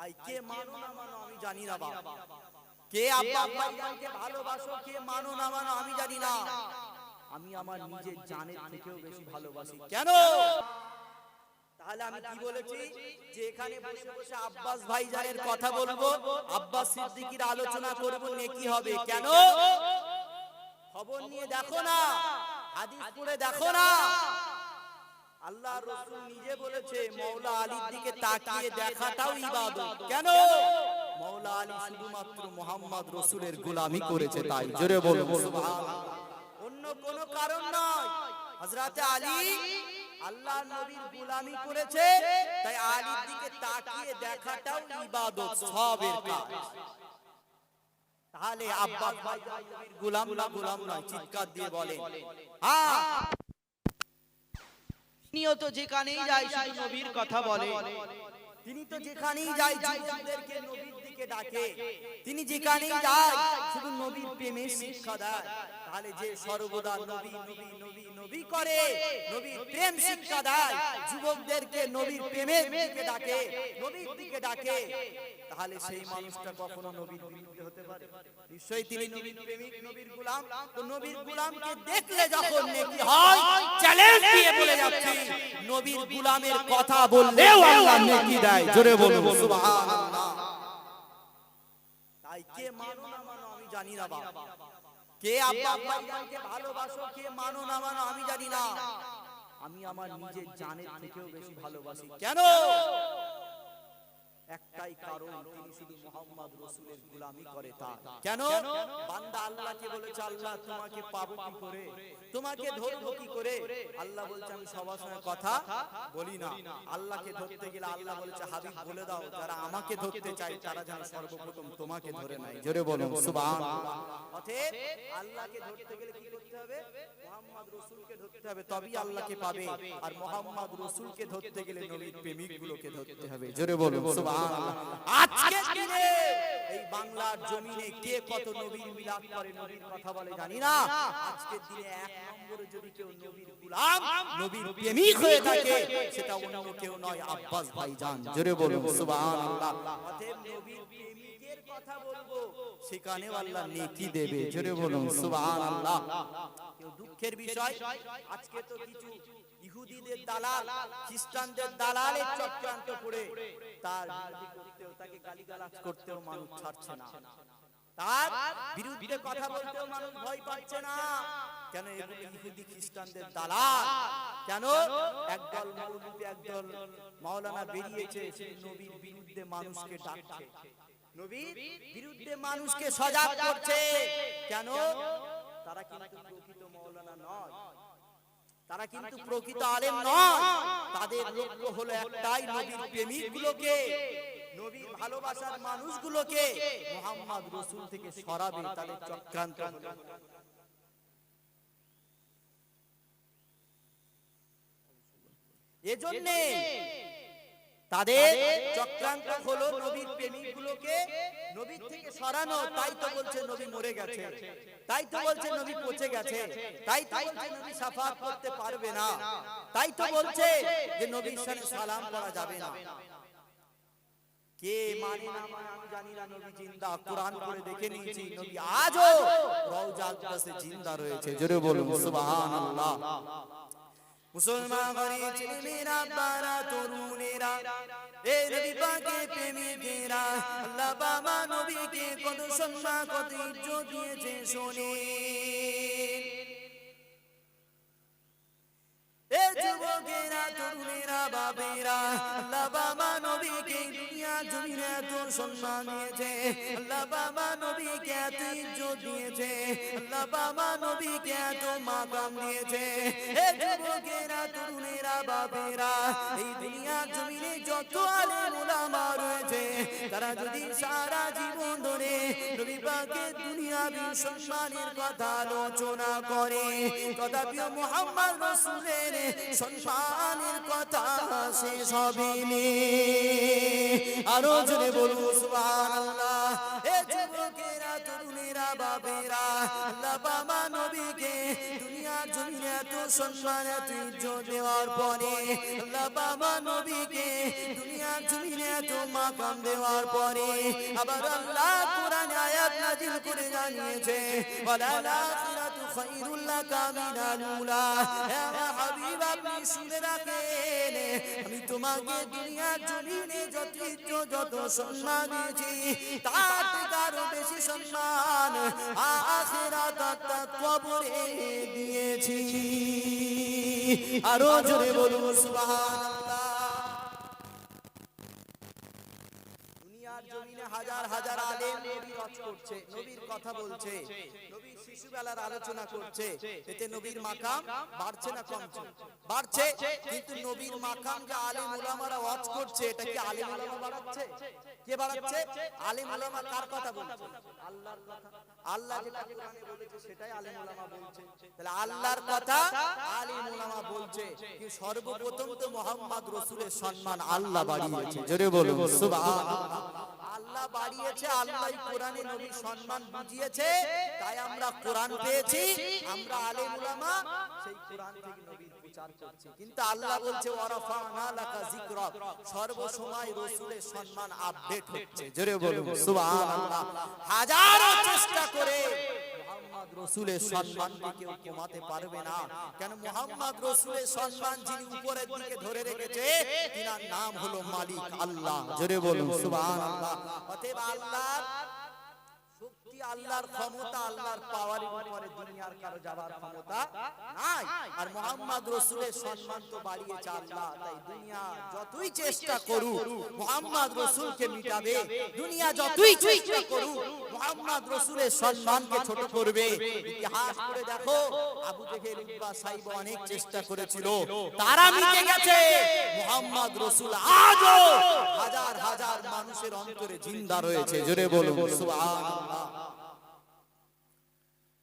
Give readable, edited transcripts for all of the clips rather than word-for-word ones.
তাই কে মানো না মানো আমি জানি না বাবা, কে আব্বা আম্মাকে ভালোবাসো কে মানো না মানো আমি জানি না, আমি আমার নিজের জানের থেকেও বেশি ভালোবাসি। কেন? তাহলে আমি কি বলেছি যে এখানে বসে বসে আব্বাস ভাইজানের কথা বলবো, আব্বাস সিদ্দিকীর আলোচনা করব, নেকি হবে। কেন? খবর নিয়ে দেখো না, হাদিস পড়ে দেখো না, আল্লাহর রাসূল নিজে বলেছে মাওলা আলীর দিকে তাকিয়ে দেখাটাও ইবাদত। কেন? মাওলা আলী শুধুমাত্র মুহাম্মদ রাসূলের গোলামি করেছে তাই। জোরে বলুন সুবহানাল্লাহ। অন্য কোনো কারণ নয়। হযরত আলী আল্লাহর নবীর গোলামি করেছে, তাই আলীর দিকে তাকিয়ে দেখাটাও ইবাদত, সওয়াবের কাজ। তাহলে আব্বাস ভাই নবীর গোলাম না গোলাম নয়? চিৎকার দিয়ে বলেন হ্যাঁ। তিনিও তো যেখানেই যায় শুধু নবীর কথা বলে, তিনি তো যেখানেই যায় যুবকদেরকে নবীর দিকে ডাকে, তিনি যেখানেই যায় শুধু নবীর প্রেমের শিক্ষা দেয়। তাহলে যে সর্বদা নবী নবী নবী নবী করে, নবীর প্রেম শিক্ষা দেয়, যুবকদেরকে নবীর প্রেমের দিকে ডাকে, নবীর দিকে ডাকে, তাহলে সেই মানুষটা কখনো নবীর বিরুদ্ধে হতে পারে? নিশ্চয়ই তিনি নবীর প্রেমিক, নবীর গোলাম। তো নবীর গোলামকে দেখলে যখন নেকি হয়, চ্যালেঞ্জ দিয়ে বলে যাচ্ছি নবীর গোলামের কথা বললেও আল্লাহ নেকি দেয়। জোরে বলুন সুবহানাল্লাহ। তাই কে মানো না মানো আমি জানি না বাবা, কে আব্বা আম্মাকে ভালোবাসো কে মানো না মানো আমি জানি না, আমি আমার নিজের জানের থেকেও বেশি ভালোবাসি। কেন? একটাই কারণ, তিনি শুধু মুহাম্মদ রাসূলের গোলামি করে তাই। কেন? বান্দা আল্লাহকে বলেছে আল্লাহ তোমাকে পাবো কি করে, তোমাকে ধরবো কি করে? আল্লাহ বলছে আমি সবার সঙ্গে কথা বলি না। আল্লাহকে ধরতে গেলে আল্লাহ বলেছে হাবিব বলে দাও যারা আমাকে ধরতে চায় তারা যেন সর্বপ্রথম তোমাকে ধরে নেয়। জোরে বলুন সুবহানাল্লাহ। অতএব আল্লাহকে ধরতে গেলে কি করতে হবে? মুহাম্মদ রাসূলকে ধরতে হবে, তবেই আল্লাহকে পাবে। আর মুহাম্মদ রাসূলকে ধরতে গেলে নবীর প্রেমিকগুলোকে ধরতে হবে। জোরে বলুন সুবহানাল্লাহ। আজকে দিনে এই বাংলার জমিনে কে কত নবীর মিলাদ করে, নবীর কথা বলে জানি না। আজকের দিনে এক নম্বরে যদি কেউ নবীর গোলাম, নবীর প্রেমিক হয়ে থাকে, সেটা অন্য কেউ নয়, আব্বাস ভাইজান। জোরে বলুন সুবহানাল্লাহ। অতএব নবীর প্রেমিকের কথা বলবো, সেখানেও আল্লাহ নেকি দেবে। জোরে বলুন সুবহানাল্লাহ। কেউ দুঃখের বিষয়, আজকে তো কিছু ইহুদিদের দালাল, খ্রিস্টানদের দালালের চক্রান্ত করে তার বিরোধী করতেও, তাকে গালিগালাজ করতেও মানুষ ছাড়ছে না, তার বিরুদ্ধে কথা বলতেও মানুষ ভয় পাচ্ছে না। কেন? এগুলো ইহুদি খ্রিস্টানদের দালাল। কেন? একদল মৌলবি, একদল মাওলানা বেরিয়েছে নবীর বিরুদ্ধে মানুষকে ডাকছে, নবীর বিরুদ্ধে মানুষকে সজাগ করছে। কেন? তারা কিন্তু প্রকৃত মাওলানা নয়, তারা কিন্তু প্রকৃত আলেম নয়। তাদের লক্ষ্য হলো একটাই, নবীর প্রেমিকগুলোকে, নবীর ভালোবাসার মানুষগুলোকে মুহাম্মদ রাসূল থেকে সরাবে। তাদের চক্রান্ত হলো এজন্য, তাদের চক্রান্ত হলো নবীর প্রেমিকগুলোকে নবীর থেকে সরানো। তাই তো বলছে নবী মরে গেছে, তাই তো বলছে নবী পচে গেছে, তাই তো বলছে নবী শাফাত করতে পারবে না, তাই তো বলছে যে নবীর সাথে সালাম করা যাবে না। কে মানে না মানে আমি জানি না, নবী জিন্দা। কোরআন পড়ে দেখে নিয়েছি, নবী আজও রওজা আকদাসে জিন্দা রয়েছে। জোরে বলুন সুবহানাল্লাহ। মুসলমান ঘরে ছেলেমেয়েরা, বারা তরুণেরা, এ নবী পাকের প্রেমিকেরা, আল্লাহ বাবা নবীকে কত সম্মান কত ইজ্জত দিয়েছে শোনে। এ যুবকেরা, তরুণেরা, বাবেরা, আল্লাহ বাবা নবীকে দুনিয়া জমিনে এত সম্মান দিয়েছে, আল্লাহ বাবা নবীকে এত ইজ্জত দিয়েছে, আল্লাহ বাবা নবীকে এত মাকাম দিয়েছে। এ যুবকেরা, তরুণেরা, বাবেরা, এই দুনিয়া জমিনে যত আলেম উলামা রয়েছে, তারা যদি সারা জীবন ধরে নবী পাকের দুনিয়াবি সম্মানের কথা আলোচনা করে, তথাপি মুহাম্মদ রাসূলের সম্মানের কথা শেষ হবে না। আরো জোরে বলুন সুবহানাল্লাহ। এ যুবকেরা, তরুণেরা, বাবেরা, আল্লাহ বাবা নবীকে দুনিয়ার জমিনে এত সম্মান এত ইজ্জত দেওয়ার পরে আল্লাহ বাবা নবীকে দুনিয়ার জমিনে এত মাকাম দেওয়ার পরে আবার আল্লাহ কোরআনে আয়াত নাযিল করে জানিয়েছে ওয়ালাল আখিরাতু খায়রুল লাকা মিনাল উলা। হে হাবিব আপনি শুনে রাখেন আমি তোমাকে দুনিয়ার জমিনে যত ইজ্জত যত সম্মান দিয়েছি তার থেকে আরো বেশি সম্মান আখিরাত অর্থাৎ কবরে দিয়েছি। আরো জোরে বলুন সুবহানাল্লাহ। দুনিয়ার জমিনে হাজার হাজার আলেম নবীর ওয়াজ করছে, নবীর কথা বলছে, নবীর শিশুবেলার আলোচনা করছে, এতে নবীর মাকাম বাড়ছে না কমছে? বাড়ছে। কিন্তু নবীর মাকাম যে আলেম উলামারা ওয়াজ করছে এটা কি আলেম উলামা বাড়াচ্ছে? কে বাড়াচ্ছে? আলেম উলামা কার কথা বলছে? আল্লাহর কথা। আল্লাহ যেটা কোরআনে বলেছে সেটাই আলেম উলামা বলছে। তাহলে আল্লাহর কথা আলেম উলামা বলছে। কি সর্বপ্রথম তো মুহাম্মদ রাসূলের সম্মান আল্লাহ বাড়িয়েছে। জোরে বলুন সুবহানাল্লাহ। আল্লাহ বাড়িয়েছে, আল্লাহই কোরআনে নবীর সম্মান বুঝিয়েছে, তাই আমরা কোরআন পেয়েছি, আমরা আলেম উলামা সেই কোরআন থেকে নবীর প্রচার করছি। কিন্তু আল্লাহ বলছে ওয়ারাফানা লাকা যিকরাক, সর্ব সময় রাসূলের সম্মান আপডেট হচ্ছে। জোরে বলুন সুবহানাল্লাহ। হাজারো চেষ্টা করে মুহাম্মদ রাসূলের সম্মানকে কেউ কমাতে পারবে না। কেন মুহাম্মদ রাসূলের সম্মান যিনি উপরের দিকে ধরে রেখেছে তিনার নাম হলো মালিক আল্লাহ। জোরে বলুন সুবহানাল্লাহ। অতএব আল্লাহর শক্তি, আল্লাহর ক্ষমতা, আল্লাহর পাওয়ারের উপরে দুনিয়ার কারো যাবার ক্ষমতা নাই। আর মুহাম্মদ রাসূলের সম্মান তো বাড়িয়েছে আল্লাহ। তাই দুনিয়া যতই চেষ্টা করুক মুহাম্মদ রাসূলকে মিটাবে, দুনিয়া যতই চেষ্টা করুক মুহাম্মদ রাসূলের সম্মানকে ছোট করবে। ইতিহাস করে দেখো, আবু জেহেল, উতবা, সাইবা অনেক চেষ্টা করেছিল, তারা মিটে গেছে। মুহাম্মদ রাসূল আজও হাজার হাজার মানুষের অন্তরে জিন্দা রয়েছে। জোরে বলুন সুবহানাল্লাহ।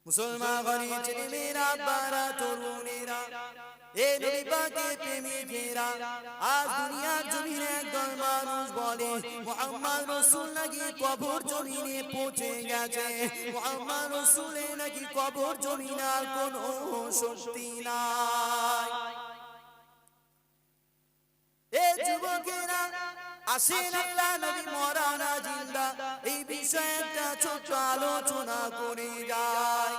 মুসলমান গনি ছেলেমেয়েরা, বারা তরুণেরা, এ নবী পাকের প্রেমিকেরা, আজ দুনিয়ার জমিনে একদল মানুষ বলে মুহাম্মদ রাসূল নাকি কবর জমিনে পৌঁছে গেছে, মুহাম্মদ রাসূলের নাকি কবর জমিনে আর কোনো শক্তি নাই। এ যুবকেরা আসেন, আল্লাহ নবী মরা না জিন্দা, এই বিষয়ে একটা ছোট আলোচনা করে যায়।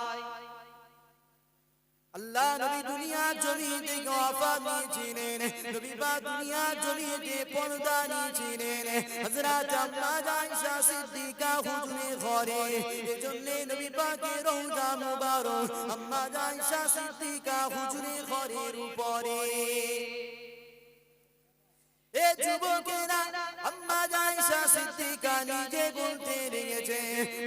আল্লাহ নবী দুনিয়ার জমিন থেকে ওয়াফাত নিয়েছিলেন, নবী পাক দুনিয়ার জমিনে পর্দা নিয়েছিলেন হযরত আম্মা আয়েশা সিদ্দিকা হুজুরের ঘরে। এজন্য নবী পাকের রওজা মুবারক আম্মা আয়েশা সিদ্দিকা হুজুরের ঘরের উপরে। এ যুবকেরা, আম্মা আয়েশা সিদ্দিকা নিজে বলতে লেগেছে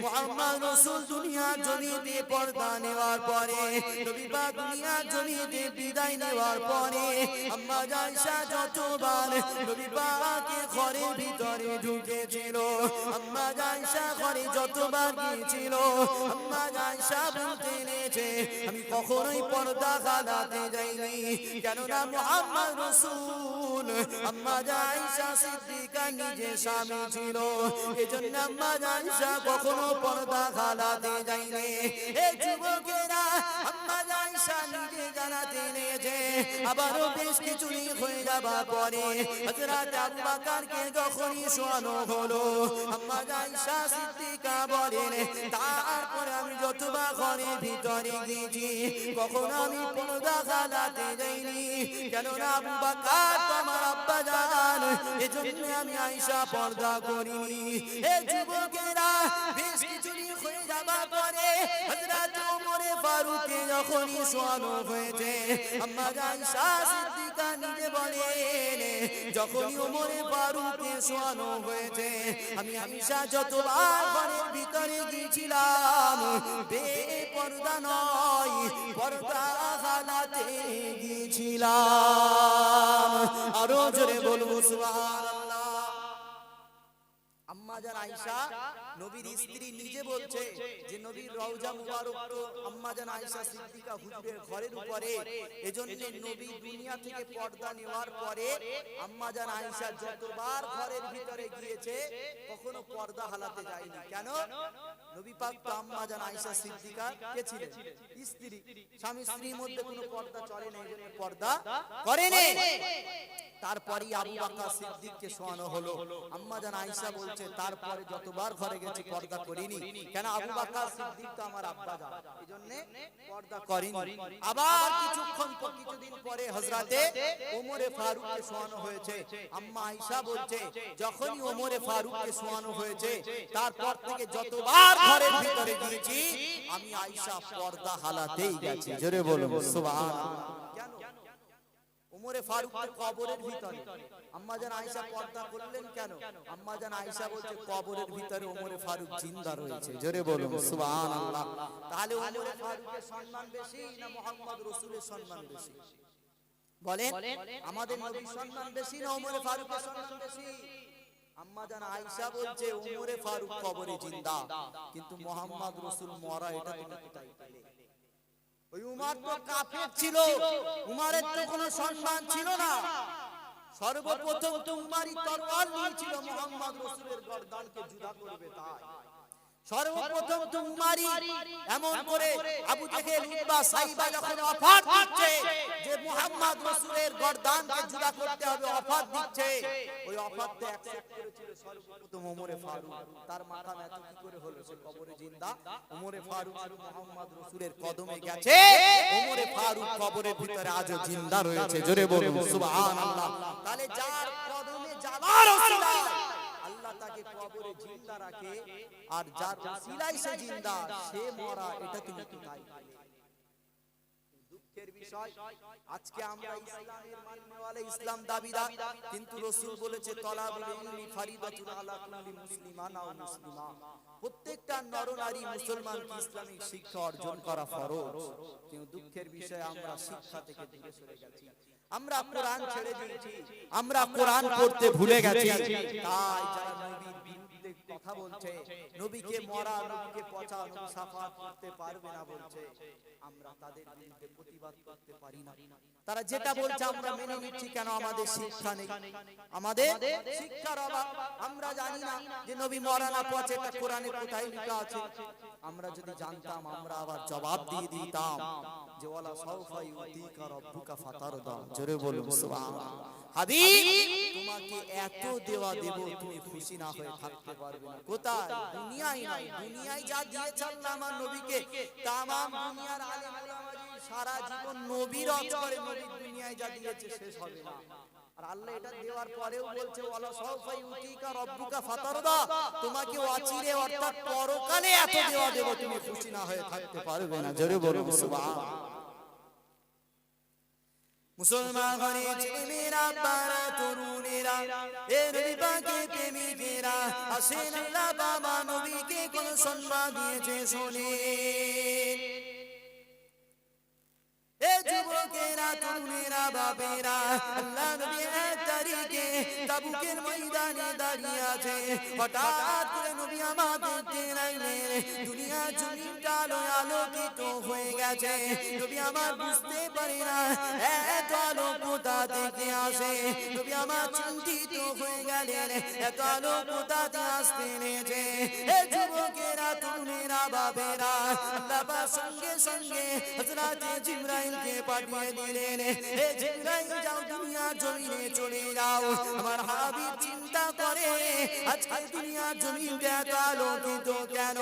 মুহাম্মদ রাসূল দুনিয়ার জমিনে পর্দা নেওয়ার পরে, নবী পাক দুনিয়ার জমিনে বিদায় নেওয়ার পরে আম্মা আয়েশা যতবার নবী পাকের ঘরের ভিতরে ঢুকেছিল, আম্মা আয়েশা ঘরে যতবার গিয়েছিল, আম্মা আয়েশা বলতে লেগেছে আমি কখনোই পর্দা ফালাতে যাইনি, কেননা মুহাম্মদ রাসূল আম্মা আয়েশা সিদ্দিকা নিজে স্বামী ছিল, এজন্য আম্মা আয়েশা কখনো পর্দা ফালাতে যায়নি। এই যুবকেরা, আম্মা আয়েশা নিজে জানাতে নিয়েছে। আবারও বেশ কিছুদিন হয়ে যাবার পরে হযরত আবু বকরকে যখনই শোয়ানো হলো, আম্মা আয়েশা সিদ্দিকা বলেন তারপরে আমি যতবার ঘরের ভিতরে গিয়েছি কখনো আমি পর্দা ফালাতে যাইনি, কেননা আবু বকর তো আমার আব্বা জান, এজন্য আমি আয়েশা পর্দা করিনি। এই যুবকেরা, বেশ কিছুদিন হয়ে যাবার পরে হযরত ওমর ফারুককে যখনই শোয়ানো হয়েছে, আম্মা আয়েশা সিদ্দিকা নিজে বলেন যখনই ওমর ফারুককে শোয়ানো হয়েছে আমি আয়েশা যতবার ঘরের ভিতরে গিয়েছিলাম বেপর্দা নয়, পর্দা ফালাতে গিয়েছিলাম। আরো জোরে বলবো সুবহানাল্লাহ। আম্মা জান আয়েশা নবীর স্ত্রী নিজে বলছে যে নবীর রওজা মুবারক তো আম্মা জান আয়েশা সিদ্দিকা হুজুরের ঘরের উপরে, এজন্য নবী দুনিয়া থেকে পর্দা নেওয়ার পরে আম্মা জান আয়েশা যতবার ঘরের ভিতরে গিয়েছে কখনো পর্দা হালাতে যায়নি। কেন? নবী পাক তো আম্মা জান আয়েশা সিদ্দিকা কে ছিলেন? স্ত্রী। স্বামী স্ত্রীর মধ্যে কোনো পর্দা চলে না, এজন্য পর্দা করেনি। তারপরে আবু বকর সিদ্দিককে শোয়ানো হলো। আম্মা জান আয়েশা বলছে তারপরে যতবার ঘরে গেছি পর্দা করিনি। কেন? আবু বকর সিদ্দিক তো আমার আব্বা জান, এজন্য পর্দা করিনি। আবার কিছুদিন পরে হযরতে ওমরে ফারুককে শোয়ানো হয়েছে। আম্মা আয়েশা বলছে যখনই ওমরে ফারুককে শোয়ানো হয়েছে তারপর থেকে যতবার ঘরের ভিতরে গিয়েছি আমি আয়েশা পর্দা হালাতেই গেছি। জোরে বলুন সুবহানাল্লাহ। কেন? ওমরে ফারুকের কবরের ভিতরে আম্মা জান আয়েশা পর্দা করলেন কেন? আম্মা জান আয়েশা বলছে কবরের ভিতরে ওমরে ফারুক জিন্দা রয়েছে। জোরে বলুন সুবহানাল্লাহ। তাহলে ওমরে ফারুকের সম্মান বেশি না মুহাম্মদ রাসূলের সম্মান বেশি? বলেন, আমাদের নবীর সম্মান বেশি না ওমরে ফারুকের সম্মান বেশি? আম্মা জান আয়েশা বলছে ওমরে ফারুক কবরে জিন্দা, কিন্তু মুহাম্মদ রাসূল মরা, এটা তুমি কোথায় পেলে? ওই উমর তো কাফের ছিল, উমরের তো কোনো সম্মান ছিল না। সর্বপ্রথম তো উমরই তরোয়াল নিয়েছিল মুহাম্মদ রাসূলের গর্দানকে জুদা করবে, তাই সর্বপ্রথম তো উমরই এমন করে আবু জেহেল উতবা সাইবা যখন অফার দিচ্ছে যে মুহাম্মদ রাসূলের গর্দানকে জুদা করতে হবে, অফার দিচ্ছে, ওই অফারতে অ্যাকসেপ্ট করেছিল সর্বপ্রথম ওমরে ফারুক। তার মাথা এত কি করে হলো? সে কবরে জিন্দা। ওমরে ফারুক আর মুহাম্মদ রাসূলের কদমে গেছে, ওমরে ফারুক কবরের ভিতরে আজও জিন্দা রয়েছে। জোরে বলুন সুবহানাল্লাহ। তাহলে যার কদমে যাওয়ার ওসিলা আল্লাহ তাকে কবরে জিন্দা রাখে, আর যার ওসিলায় সে জিন্দা সে মরা, এটা তুমি কোথায় পেলে? দুঃখের বিষয় আজকে আমরা ইসলামের মাননেওয়ালা, ইসলাম দাবিদার, কিন্তু রাসূল বলেছে তলাবুল ইলমি ফারিদাতুন আলা কুল্লি মুসলিমান ওয়া মুসলিমা। প্রত্যেকটা নরনারী মুসলমানকে ইসলামিক শিক্ষা অর্জন করা ফরজ। কিন্তু দুঃখের বিষয় আমরা শিক্ষা থেকে দূরে সরে গেছি, আমরা কোরআন ছেড়ে দিয়েছি, আমরা কোরআন পড়তে ভুলে গেছি। তাই যারা নবীর বিরুদ্ধে কথা বলছে, নবীকে মরা, নবীকে পচা, নবী শাফাত করতে পারবে না বলছে, আমরা তাদের বিরুদ্ধে প্রতিবাদ করতে পারি না। তারা যেটা বলছে আমরা মেনে নিচ্ছি। কেন? আমাদের শিক্ষা নেই, আমাদের শিক্ষার অভাব। আমরা জানি না যে নবী মরা না পচে এটা কোরআনে কোথায় লেখা আছে। আমরা যদি জানতাম আমরা আবার জবাব দিয়ে দিতাম যে ওয়ালা সাউফা ইউতিকা রাব্বুকা ফাতারদা। জোরে বলুন সুবহানাল্লাহ। হাবিব, তোমাকে এত দেওয়া দেব তুমি খুশি না হয়ে থাকতে পারবে না। কোথায়? দুনিয়ায় নাই। দুনিয়ায় যা দিয়েছে আল্লাহ আমার নবীকে, তামাম দুনিয়ার আলেম ওলামা সারা জীবন নবীর রদ করে, নবীর দুনিয়ায় যা দিয়েছে শেষ হবে না। আর আল্লাহ এটা দেওয়ার পরেও বলছে ওয়ালা সাউফা ইউতিকা রাব্বুকা ফাতারদা, তোমাকে অচিরে অর্থাৎ পরকালে এত দেওয়া দেব তুমি খুশি না হয়ে থাকতে পারবে না। জোরে বলুন সুবহানাল্লাহ। মুসলমান ঘরে ছেলেমেয়েরা, বারা তরুণেরা, এ নবী পাকের প্রেমিকেরা, আসেন আল্লাহ বাবা নবীকে কোন সম্মান দিয়েছে শোনেন। এ যুবকেরা, তরুণেরা, বাপেরা, আল্লাহ নবী এক তারিখে তাবুকের ময়দানে দাঁড়িয়ে আছে। হঠাৎ করে নবী আমাদের দেখলেন দুনিয়া জমিনটা আলোয় আলোকিত হয়ে গেছে। নবী আমার বুঝতে পারি না এত আলো কোথা থেকে আসে। নবী আমার চিন্তিত হয়ে গেলেন এত আলো কোথা থেকে আসতে নেছে। এ যুবকেরা, তরুণেরা, বাপেরা, আল্লাহ সঙ্গে সঙ্গে হযরত জিবরাইলকে পাঠিয়ে দিলেন, হে জিবরাইল যাও দুনিয়ার জমিনে চলে যাও। আমার হাবিব চিন্তা করে আজকে দুনিয়ার জমিনটা এত আলোকিত কেন?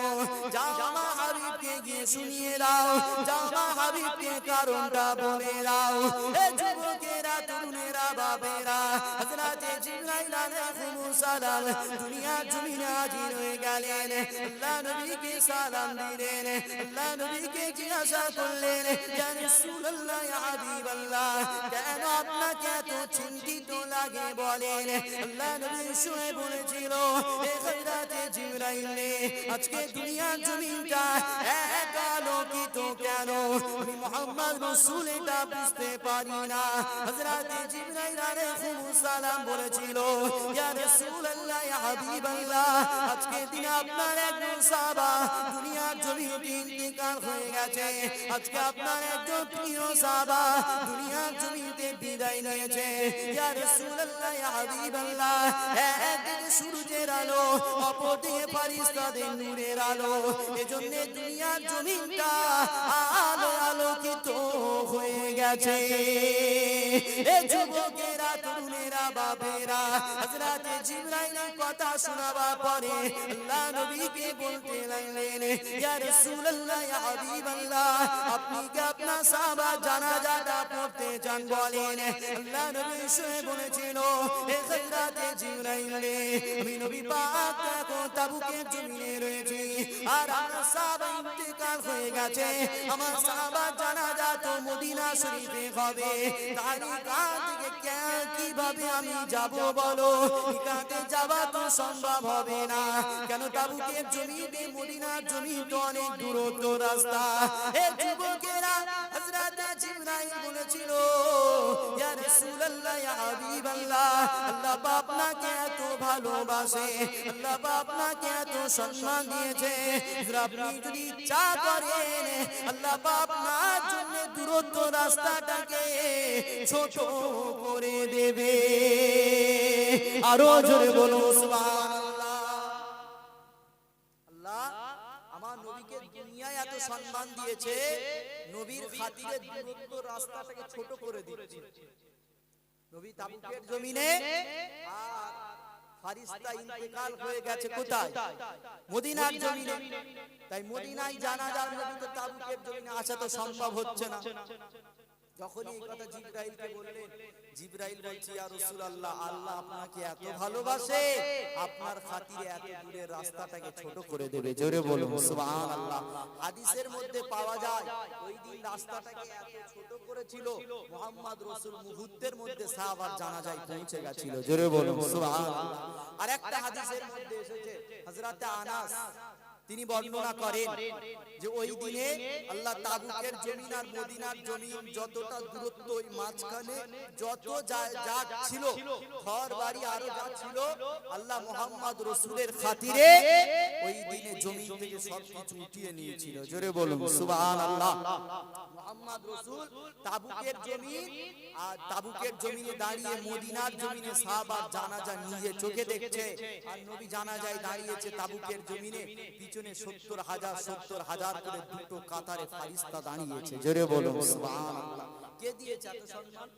যাও আমার হাবিবকে গিয়ে শুনিয়ে দাও, যাও আমার হাবিবকে কারণটা বলে দাও। হে যুবকেরা, তরুণেরা, বাপেরা, হযরত জিবরাইল আলাইহিস সালাম দুনিয়ার জমিনে হাজির হয়ে গেলেন। আল্লাহ নবীকে সালাম দিলেন, আল্লাহ নবীকে জিজ্ঞাসা করলেন, ইয়া রাসূলুল্লাহ, ইয়া হাবিবাল্লাহ, কেন আপনাকে এত চিন্তিত লাগে বলেন? আল্লাহ নবী শুয়ে বলেছিল, হে হযরত জিবরাইল, আজকে দুনিয়ার জমিনটা এত আলোকিত কেন? আমি মুহাম্মদ রাসূল এটা বুঝতে পারি না। হযরত জিবরাইল আলাইহিস সালাম বলেছিল, ইয়া রাসূলুল্লাহ, রাসূলুল্লাহ ইয়া হাবিবাল্লাহ আজকে দিনে আপনার একজন সাহাবা দুনিয়ার জমিনে ইন্তেকাল হয়ে গেছে আজকে আপনার একজন প্রিয় সাহাবা দুনিয়ার জমিনে বিদায় নিয়েছে ইয়া রাসূলুল্লাহ ইয়া হাবিবাল্লাহ একদিকে সূর্যের আলো অপরদিকে ফেরেশতাদের নূরের আলো এজন্য দুনিয়ার জমিনটা আলো আলোকিত হয়ে গেছে এ যুবকেরা তরুণেরা বাবেরা হযরত জিবরাইলের কথা শোনাবার পরে আল্লাহ নবীকে বলতে লাগলেন ইয়া রাসূলুল্লাহ ইয়া হাবিবাল্লাহ আপনি কি আপনার সাহাবা জানাজাটা পড়তে চান বলেন আল্লাহ নবী শুনে বলেছিল হে হযরত জিবরাইল আমি নবী পাক এখন তাবুকের জমিনে রয়েছি আর আমার সাহাবা ইন্তেকাল হয়ে গেছে আমার সাহাবা জানাজা তো মদিনা শরীফে হবে তাহলে কাল থেকে কিভাবে আমি যাব বলো কাতে যাওয়া তো সম্ভব হবে না কেন তাবুকের জমিনে মদিনার জমি তো অনেক দূরত্ব রাস্তা হে যুবকেরা হযরত জিবরাইল বলেছিল ইয়া রাসূলুল্লাহ ইয়া হাবিবাল্লাহ আল্লাহ আপনাকে এত ভালোবাসে আল্লাহ আপনাকে এত সম্মান দিয়েছে আপনি যদি ইচ্ছা করেন আল্লাহ আপনার জন্য দূরত্ব রাস্তাটাকে ছোট করে দেবে আরো জোরে বলো সুবহানাল্লাহ আল্লাহ আমার নবীকে দুনিয়ায় এত সম্মান দিয়েছে নবীর খাতিরে দূরত্ব রাস্তাটাকে ছোট করে দিয়েছে নবী তাবুকের জমিনে আর ফারিস্তা ইন্তেকাল হয়ে গেছে কোথায় মদিনার জমিনে তাই মদিনায় জানাজার নবী তো তাবুকের জমিনে আসা তো সম্ভব হচ্ছে না যখন এই কথা জিবরাইলকে বললেন জিবরাইল বলছে ইয়া রাসূলুল্লাহ আল্লাহ আপনাকে এত ভালোবাসে আপনার খাতিরে এত দূরের রাস্তাটাকে ছোট করে দেবে জোরে বলুন সুবহানাল্লাহ হাদিসের মধ্যে পাওয়া যায় ওই দিন রাস্তাটাকে এত ছোট করেছিল মুহাম্মদ রাসূল মুহূর্তের মধ্যে সাহাবার জানাজায় পৌঁছে গেছিল জোরে বলুন সুবহানাল্লাহ আর একটা হাদিসের মধ্যে এসেছে হযরত আনাস তিনি বর্ণনা করেন যে ওই দিনে আল্লাহ তাবুকের জমিন আর মদিনার জমিন যতটা দূরত্ব ওই মাঝখানে যত যা ছিল ঘর বাড়ি আরো যা ছিল আল্লাহ মুহাম্মদ রাসূলের খাতিরে ওই দিনে জমিন থেকে সবকিছু উঠিয়ে নিয়েছিল জোরে বলুন সুবহানাল্লাহ মুহাম্মদ রাসূল তাবুকের জমিন আর তাবুকের জমিনে দাঁড়িয়ে মদিনার জমিনে সাহাবা জানাজা নিজে চোখে দেখছে আর নবী জানাজায় দাঁড়িয়েছে তাবুকের জমিনে পিছনে 70,000 করে দুটো কাতারে ফেরেশতা দাঁড়িয়েছে জোরে বলুন সুবহানাল্লাহ কে দিয়েছে এত সম্মান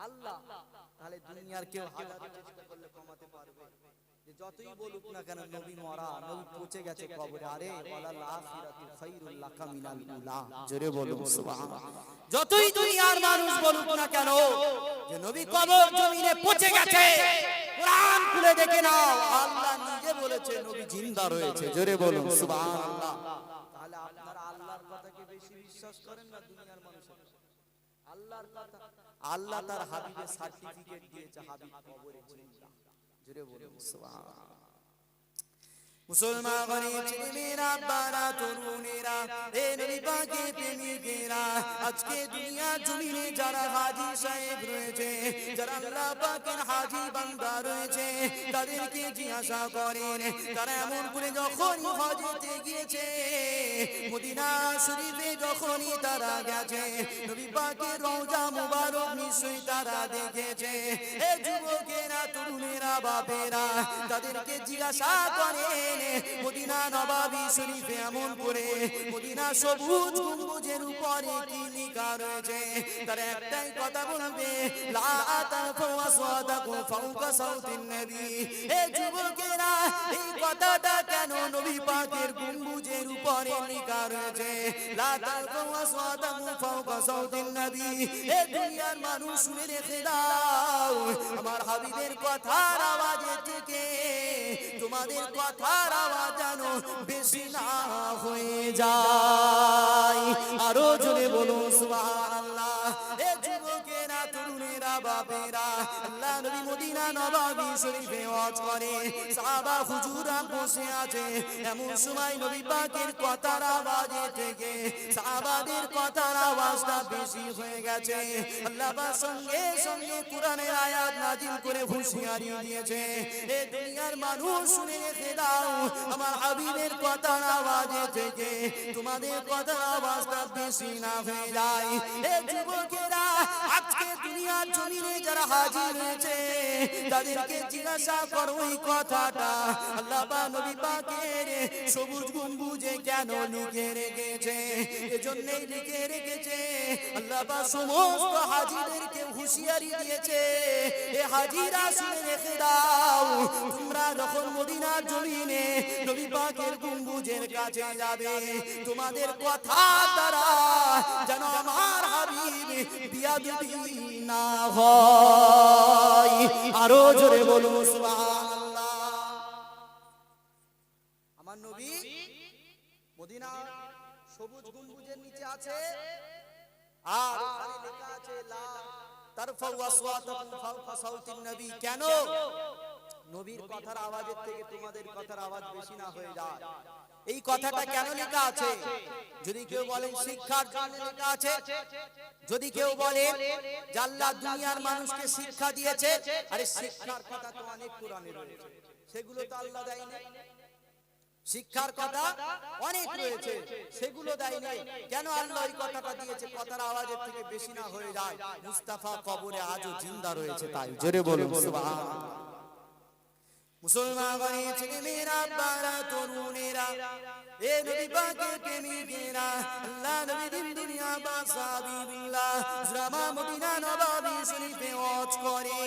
আল্লাহ তাহলে দুনিয়ার কেউ হাজার চেষ্টা করলে কমাতে পারবে যে যতই বলুক না কেন নবী মরা নবী পৌঁছে গেছে কবরে আরে ওয়ালাল আখিরাতু খায়রুল লাকা মিনাল উলা জোরে বলুন সুবহানাল্লাহ যতই দুনিয়ার মানুষ বলুক না কেন যে নবী কবর জমিনে পৌঁছে গেছে কোরআন খুলে দেখে নাও আল্লাহ নিজে বলেছে নবী জিন্দা রয়েছে জোরে বলুন সুবহানাল্লাহ তাহলে আপনারা আল্লাহর কথাকে বেশি বিশ্বাস করেন না দুনিয়ার মানুষের আল্লাহর কথা আল্লাহ তার হাবিবের সার্টিফিকেট দিয়েছে হাবিব কবরে জিন্দা জোরে বলুন সুবহানাল্লাহ মুসলমান গরিব ছেলেমেয়েরা বারা তরুণেরা এ নবী পাকের প্রেমিকেরা আজকে দুনিয়া জমিনে যারা হাজী সাহেব রয়েছে যারা আল্লাহ পাকের হাজী বান্দা রয়েছে তাদেরকে জিজ্ঞাসা করেন তারা এমন করে যখনই হজেতে গিয়েছে মদিনা শরীফে যখনই তারা গেছে নবী পাকের রওজা মুবারক নিশ্চয়ই তারা দেখেছে এ যুবকেরা তরুণেরা বাপেরা তাদেরকে জিজ্ঞাসা করেন মদিনা নবাবী শরীফে এমন করে মদিনা সবুজ গম্বুজের উপরে কি লেখা রয়েছে তার একটাই কথা বলবে লা তারফু আসওয়াতাকুম ফাওকা সাউতিন নবী হে যুবকেরা এই কথাটা কেন নবী পাকের গম্বুজের উপরে লেখা রয়েছে লা তারফু আসওয়াতাকুম ফাওকা সাউতিন নবী হে দুনিয়ার মানুষ শুনে রেখে দাও আমার হাবিবের কথার আওয়াজে থেকে তোমাদের কথার আওয়াজ যেন বেশি না হয়ে যায় আরো জোরে বলো সুবহানাল্লাহ এ যুবকেরা তরুণেরা বাপেরা আল্লাহ নবী মদিনা নববী শরীফে ওয়াজ করে, সাহাবা হুজুররা বসে আছে, এমন সময় নবী পাকের কথার আওয়াজে থেকে সাহাবাদের কথার আওয়াজটা বেশি হয়ে গেছে। আল্লাহ পাক সঙ্গে সঙ্গে কোরআনের আয়াত নাজিল করে হুঁশিয়ারি দিয়েছে, এ দুনিয়ার মানুষ শুনে রেখে দাও, আমার হাবিবের কথার আওয়াজে থেকে তোমাদের কথার আওয়াজটা বেশি না হয়ে যায়। এ যুবকেরা, আজকে দুনিয়ার জমিনে যারা হাজির হয়েছে তাদেরকে জিজ্ঞাসা করো এই কথাটা আল্লাহ পাক নবী পাকের সবুজ গম্বুজে কেন লিখে রেখেছে? এজন্যই লিখে রেখেছে, আল্লাহ পাক সমস্ত হাজিদেরকে হুঁশিয়ারি দিয়েছে, এ হাজিরা শুনে রেখে দাও, তোমরা যখন মদিনার জমিনে নবী পাকের গম্বুজের কাছে যাবে, তোমাদের কথা দ্বারা যেন আমার হাবিব বিয়াদবি না হয়। আরো জোরে বলুন সুবহানাল্লাহ। আমার নবী মদিনা সবুজ গম্বুজের নিচে আছে, আর ওখানে লেখা আছে লা তারফাউ আসওয়াতাকুম ফাওকা সাউতিন নবী। কেন? নবীর কথার আওয়াজের থেকে তোমাদের কথার আওয়াজ বেশি না হয়ে যায়। এই কথাটা কেন লেখা আছে? যদি কেউ বলেন শিক্ষার জন্য লেখা আছে, যদি কেউ বলে যে আল্লাহ দুনিয়ার মানুষকে শিক্ষা দিয়েছে, আরে শিক্ষার কথা তো অনেক কোরআনে রয়েছে, সেগুলো তো আল্লাহ দেয়নি। শিক্ষার কথা অনেক রয়েছে, সেগুলো দেয়নি, কেন আল্লাহ এই কথাটা দিয়েছে কথার আওয়াজের থেকে বেশি না হয়ে যায়? মুস্তাফা কবরে আজও জিন্দা রয়েছে, তাই জোরে বলুন সুবহানাল্লাহ। মুসলমান ছেলে মেয়েরা, বারা তরুণেরা, এ নবী পাকের প্রেমিকেরা, আল্লাহ নবী দিন দুনিয়া বাসাবিল্লাহ জামা মদিনা নববী শরীফে ওয়াজ করে।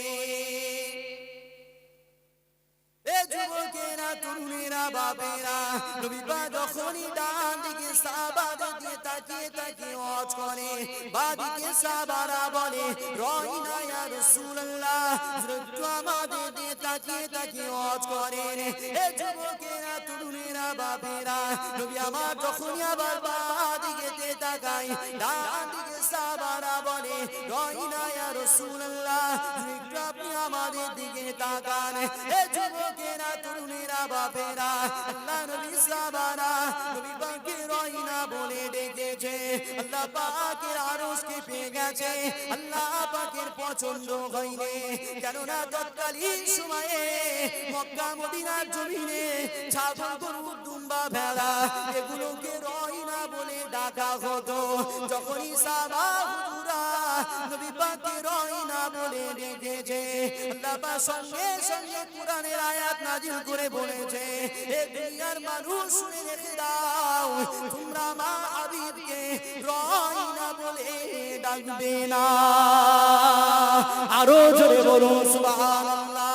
এ যুবকেরা, তরুণেরা, বাবেরা, নবী পাক যখনই ডান দিকে সাহাবাদের দিয়ে তাকিয়ে তাকিয়ে ওয়াজ করে, বাদিকে সাহাবারা বলে রাইনা ইয়া রাসূলুল্লাহ, একটু আমাদের দিয়ে তাকিয়ে তাকিয়ে ওয়াজ করেন। এ যুবকেরা, তরুণেরা, বাবেরা, নবী আমার যখনই আবার বাদিকে তাকায়, ডান দিকে সাহাবারা বলে রাইনা ইয়া রাসূলুল্লাহ, একটু আপনি আমাদের দিকে তাকান। এ যুবকেরা, তরুণেরা, বাপেরা, আল্লাহ নবী সাহাবারা নবী পাকের রাইনা বলে ডেকেছে, আল্লাহ পাকের আরশকে পেয়ে গেছে, আল্লাহ পাকের পছন্দ হয়নি। কেননা তৎকালীন সময়ে মক্কা মদিনার জমিনে ছাগল, গরু, দুম্বা, ভেড়া এগুলোকে রাইনা বলে ডাকা হতো। যখনই সাহাবা হুজুরা নবী পাকের রাইনা বলে ডেকেছে, আল্লাহ পাক সঙ্গে সঙ্গে কোরআনের আয়াত নাজিল করে বলেছে, এ দুনিয়ার মানুষ শুনে রেখে দাও, তোমরা মা হাবিবকে রাইনা বলে ডাকবে না। আরো জোরে বলুন সুবহানাল্লাহ।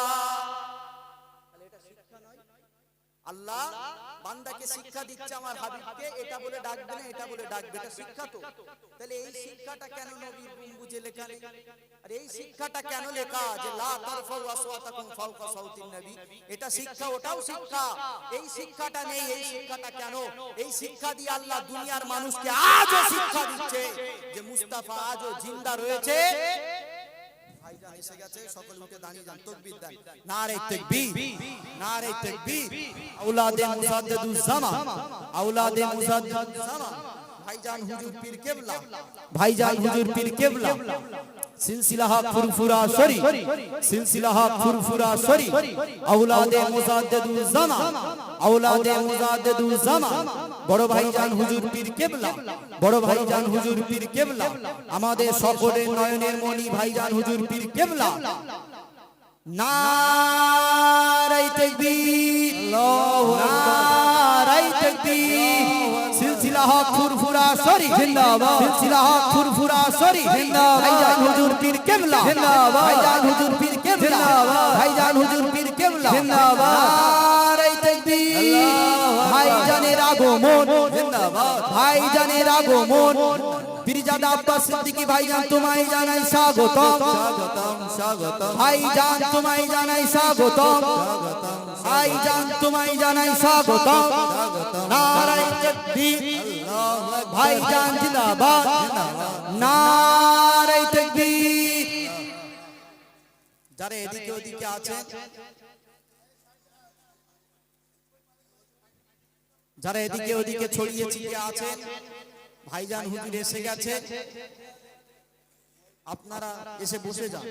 এটা শিক্ষা নয়? আল্লাহ বান্দাকে শিক্ষা দিচ্ছে আমার হাবিবকে এটা বলে ডাকবে না, এটা বলে ডাকবে, এটা শিক্ষা তো। তাহলে এই শিক্ষাটা কেন নবীর গম্বুজে লেখা নেই? আর এই শিক্ষাটা কেন লেখা যে লা তারফাউ আসওয়াতাকুম ফাওকা সাউতিন নবী? এটা শিক্ষা, ওটাও শিক্ষা। এই শিক্ষাটা নেই, এই শিক্ষাটা কেন? এই শিক্ষা দিয়ে আল্লাহ দুনিয়ার মানুষকে আজও শিক্ষা দিচ্ছে যে মুস্তাফা আজও জিন্দা রয়েছে। ভাইজান এসে গেছে, সকলে উঠে দাঁড়িয়ে যান, তাকবীর দেন, নারে তাকবীর, নারে তাকবীর। আওলাদে মুসাদ্দিদুজ জামান, আওলাদে মুসাদ্দিদুজ জামান, ভাইজান হুজুর পীর কেবলা, ভাইজান হুজুর পীর কেবলা, সিলসিলা হক ফুরফুরা শরী, সিলসিলা হক ফুরফুরা শরী, আওলাদে মুসাদ্দিদুজ জামান, আওলাদে মুসাদ্দিদুজ জামান, বড় ভাইজান হুজুর পীর কেবলা, বড় ভাইজান হুজুর পীর কেবলা, আমাদের সকলের নয়নের মণি ভাইজান হুজুর পীর কেবলা। নারে তাকবীর, আল্লাহু আকবার, নারে তাকবীর। সিলসিলা হক ফুরফুরা শরী জিন্দাবাদ, সিলসিলা হক ফুরফুরা শরী জিন্দাবাদ, ভাইজান হুজুর পীর কেবলা জিন্দাবাদ, ভাইজান হুজুর পীর কেবলা জিন্দাবাদ, ভাইজান হুজুর পীর কেবলা জিন্দাবাদ। নারে তাকবীর, ভাইজানের আগমন জিন্দাবাদ, ভাইজানের আগমন। পীরজাদা আব্বাস সিদ্দিকী ভাইজান তোমায় জানাই স্বাগতম, স্বাগতম, স্বাগতম, ভাইজান তোমায় জানাই স্বাগতম, স্বাগতম, ভাইজান তোমায় জানাই স্বাগতম। নারে তাকবীর, আল্লাহু আকবার, ভাইজান জিন্দাবাদ, নারে তাকবীর। যারা এদিকে ওদিকে আছেন, যারা এদিকে ওদিকে ছড়িয়ে ছিটিয়ে আছেন, ভাইজান হুজুর এসে গেছে, আপনারা এসে বসে যান।